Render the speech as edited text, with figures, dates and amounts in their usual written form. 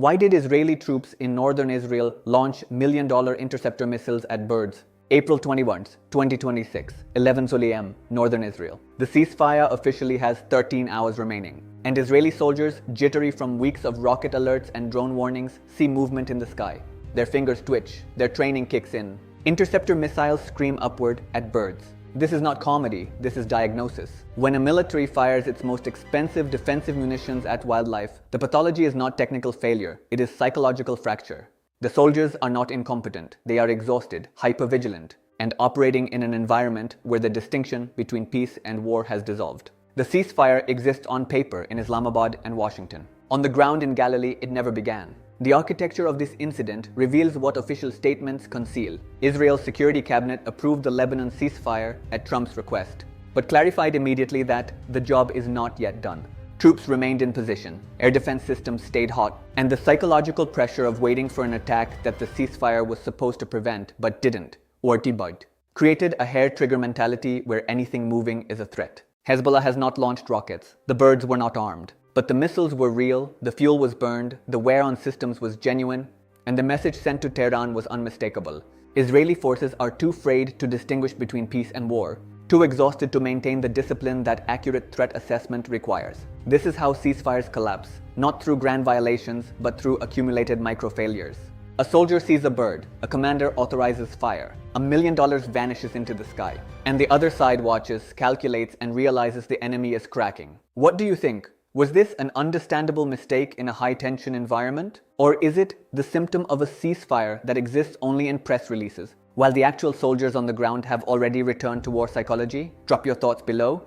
Why did Israeli troops in northern Israel launch million-dollar interceptor missiles at birds? April 21, 2026, 11 a.m., northern Israel. The ceasefire officially has 13 hours remaining, and Israeli soldiers, jittery from weeks of rocket alerts and drone warnings, see movement in the sky. Their fingers twitch, their training kicks in. Interceptor missiles scream upward at birds. This is not comedy, this is diagnosis. When a military fires its most expensive defensive munitions at wildlife, the pathology is not technical failure, it is psychological fracture. The soldiers are not incompetent, they are exhausted, hypervigilant, and operating in an environment where the distinction between peace and war has dissolved. The ceasefire exists on paper in Islamabad and Washington. On the ground in Galilee, it never began. The architecture of this incident reveals what official statements conceal. Israel's security cabinet approved the Lebanon ceasefire at Trump's request, but clarified immediately that the job is not yet done. Troops remained in position, air defense systems stayed hot, and the psychological pressure of waiting for an attack that the ceasefire was supposed to prevent but didn't, or debugged, created a hair-trigger mentality where anything moving is a threat. Hezbollah has not launched rockets, the birds were not armed, but the missiles were real, the fuel was burned, the wear on systems was genuine, and the message sent to Tehran was unmistakable. Israeli forces are too afraid to distinguish between peace and war, too exhausted to maintain the discipline that accurate threat assessment requires. This is how ceasefires collapse, not through grand violations, but through accumulated micro-failures. A soldier sees a bird, a commander authorizes fire, $1 million vanishes into the sky, and the other side watches, calculates, and realizes the enemy is cracking. What do you think? Was this an understandable mistake in a high-tension environment? Or is it the symptom of a ceasefire that exists only in press releases, while the actual soldiers on the ground have already returned to war psychology? Drop your thoughts below.